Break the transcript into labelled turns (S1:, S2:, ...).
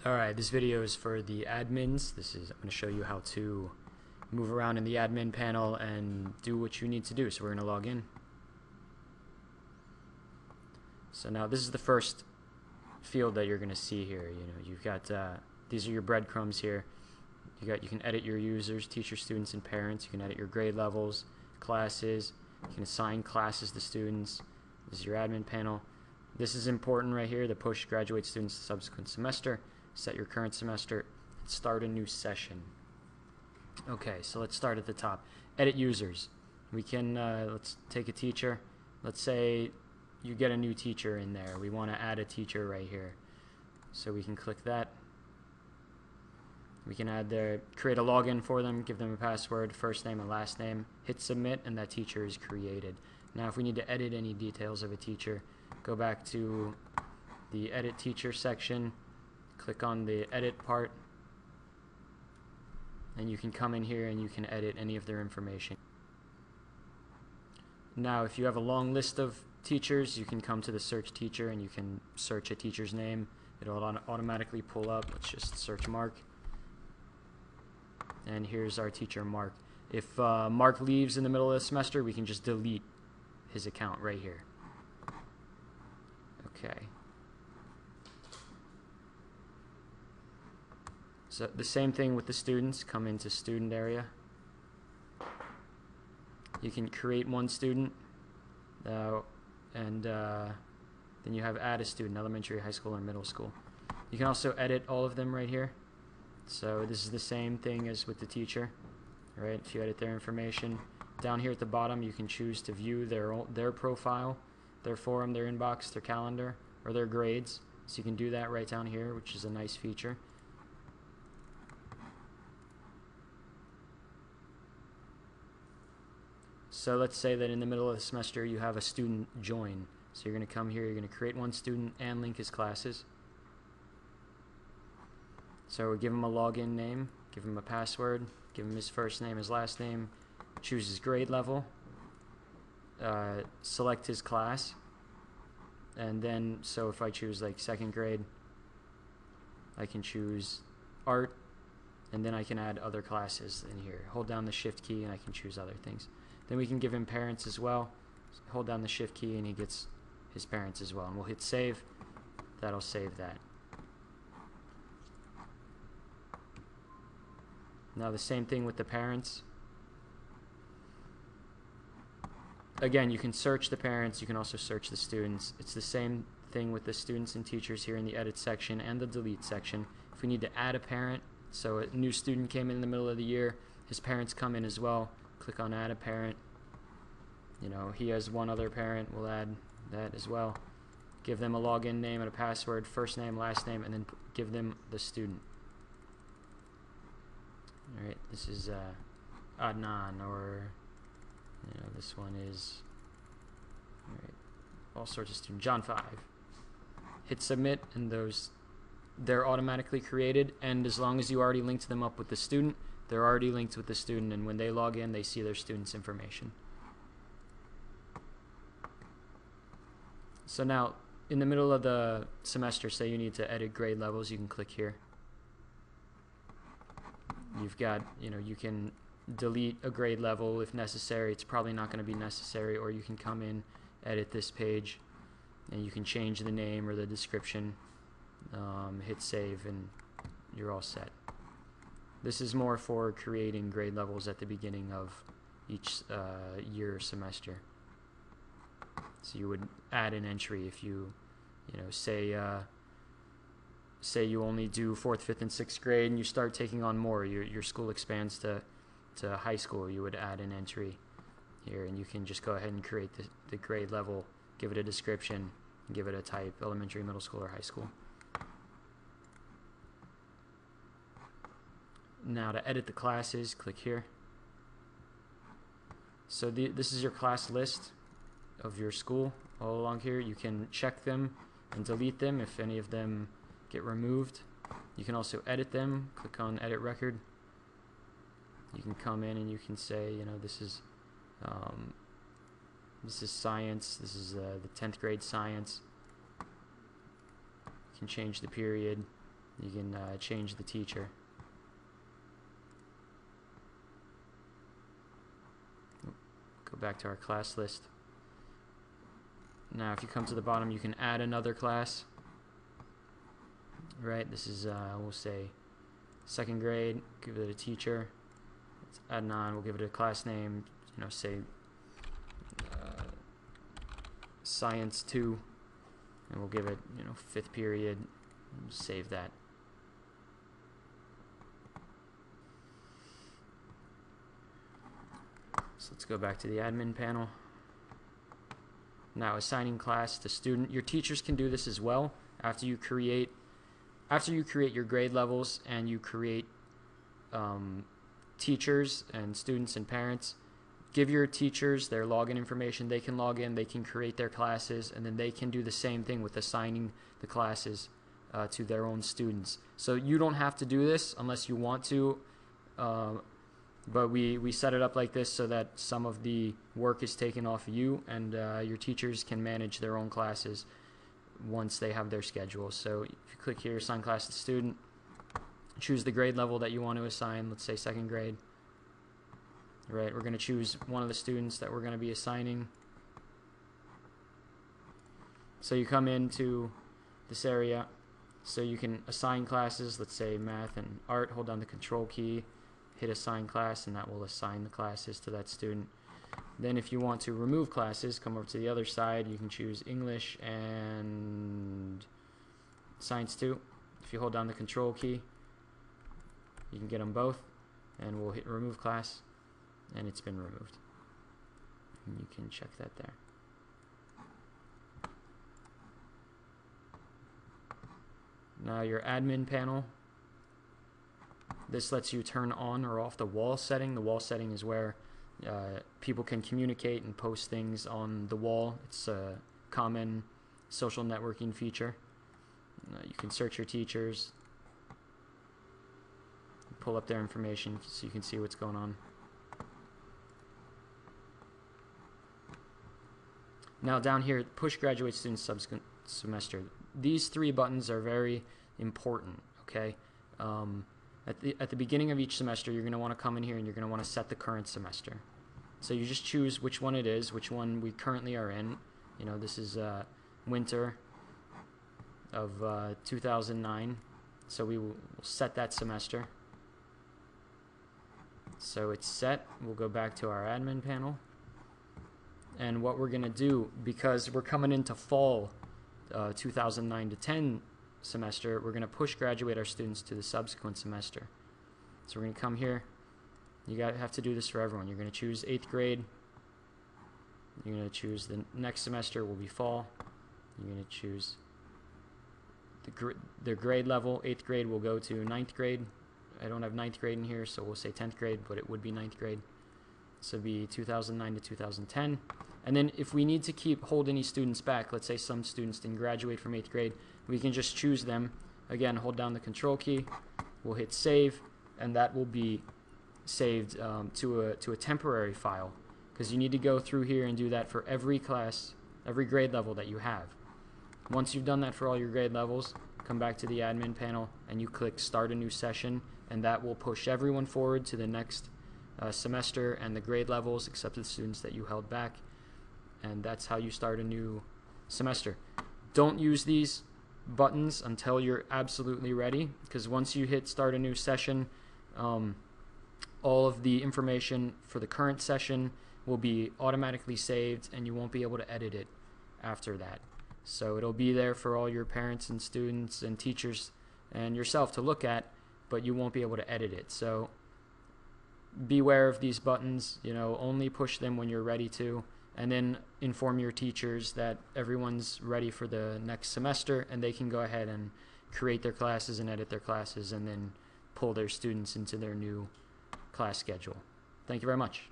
S1: Alright, this video is for the admins. I'm going to show you how to move around in the admin panel and do what you need to do. So we're going to log in. So now this is the first field that you're going to see here. You've got these are your breadcrumbs here. You can edit your users, teachers, students, and parents. You can edit your grade levels, classes. You can assign classes to students. This is your admin panel. This is important right here, the push graduate students to subsequent semester, set your current semester, and start a new session. Okay, so let's start at the top. Edit users. We can, let's take a teacher. Let's say you get a new teacher in there. We want to add a teacher right here. So we can click that. We can create a login for them, give them a password, first name and last name, hit submit, and that teacher is created. Now if we need to edit any details of a teacher, go back to the edit teacher section, click on the edit part, and you can come in here and you can edit any of their information. Now if you have a long list of teachers, you can come to the search teacher and you can search a teacher's name. It'll automatically pull up. Let's just search Mark. And here's our teacher Mark. If Mark leaves in the middle of the semester, we can just delete his account right here. Okay. So the same thing with the students. Come into student area. You can create one student, and then you have add a student, elementary, high school, or middle school. You can also edit all of them right here. So this is the same thing as with the teacher, right? If you edit their information, down here at the bottom you can choose to view their profile, their forum, their inbox, their calendar, or their grades. So you can do that right down here, which is a nice feature. So let's say that in the middle of the semester you have a student join. So you're going to come here, you're going to create one student and link his classes. So give him a login name, give him a password, give him his first name, his last name, choose his grade level, select his class, and then, so if I choose like second grade, I can choose art, and then I can add other classes in here. Hold down the shift key and I can choose other things. Then we can give him parents as well. Hold down the shift key and he gets his parents as well. And we'll hit save. That'll save that. Now the same thing with the parents. Again, you can search the parents, you can also search the students. It's the same thing with the students and teachers here in the edit section and the delete section. If we need to add a parent, so a new student came in the middle of the year, his parents come in as well, click on add a parent. He has one other parent, we'll add that as well. Give them a login name and a password, first name, last name, and then give them the student. Alright, this is Adnan, or this one is all sorts of students. John 5. Hit submit, and they're automatically created, and as long as you already linked them up with the student, they're already linked with the student, and when they log in, they see their student's information. So now, in the middle of the semester, say you need to edit grade levels, you can click here. You've got, you can delete a grade level if necessary. It's probably not going to be necessary, or you can come in, edit this page, and you can change the name or the description, hit save, and you're all set. This is more for creating grade levels at the beginning of each year or semester. So you would add an entry if say you only do 4th, 5th, and 6th grade, and you start taking on more. Your school expands to high school. You would add an entry here, and you can just go ahead and create the grade level, give it a description, and give it a type, elementary, middle school, or high school. Now to edit the classes, click here. So this is your class list of your school all along here. You can check them and delete them if any of them get removed. You can also edit them. Click on edit record. You can come in and you can say, this is science. This is the 10th grade science. You can change the period. You can change the teacher. Go back to our class list. Now if you come to the bottom, you can add another class. Right, this is we'll say 2nd grade, give it a teacher. Let's add on, we'll give it a class name, say Science 2, and we'll give it 5th period. Save that. So let's go back to the admin panel. Now assigning class to student. Your teachers can do this as well. After you create your grade levels and you create teachers and students and parents, give your teachers their login information. They can log in, they can create their classes, and then they can do the same thing with assigning the classes to their own students. So you don't have to do this unless you want to, but we set it up like this so that some of the work is taken off of you, and your teachers can manage their own classes once they have their schedule. So if you click here, assign class to student, choose the grade level that you want to assign. Let's say 2nd grade. Right, we're going to choose one of the students that we're going to be assigning. So you come into this area, so you can assign classes. Let's say math and art. Hold down the control key, hit assign class, and that will assign the classes to that student. Then if you want to remove classes, come over to the other side. You can choose English and Science 2. If you hold down the control key, you can get them both, and we'll hit remove class, and it's been removed. And you can check that there. Now your admin panel. This lets you turn on or off the wall setting. The wall setting is where people can communicate and post things on the wall. It's a common social networking feature. You can search your teachers, pull up their information so you can see what's going on. Now down here, push graduate students subsequent semester. These 3 buttons are very important, okay? At the beginning of each semester, you're going to want to come in here and you're going to want to set the current semester. So you just choose which one it is, which one we currently are in. This is winter of 2009. So we will set that semester. So it's set. We'll go back to our admin panel. And what we're going to do, because we're coming into fall 2009 to 10 semester, we're going to push graduate our students to the subsequent semester. So we're going to come here. You have to do this for everyone. You're going to choose 8th grade. You're going to choose the next semester will be fall. You're going to choose the grade level. 8th grade will go to 9th grade. I don't have 9th grade in here, so we'll say 10th grade, but it would be 9th grade. So it'd be 2009 to 2010. And then if we need to hold any students back, let's say some students didn't graduate from 8th grade, we can just choose them. Again, hold down the control key. We'll hit save, and that will be saved to a temporary file, because you need to go through here and do that for every class, every grade level that you have. Once you've done that for all your grade levels, come back to the admin panel and you click start a new session, and that will push everyone forward to the next semester and the grade levels except the students that you held back, and that's how you start a new semester. Don't use these buttons until you're absolutely ready, because once you hit start a new session, all of the information for the current session will be automatically saved and you won't be able to edit it after that. So it'll be there for all your parents and students and teachers and yourself to look at, but you won't be able to edit it. So beware of these buttons, only push them when you're ready to, and then inform your teachers that everyone's ready for the next semester and they can go ahead and create their classes and edit their classes and then pull their students into their new class schedule. Thank you very much.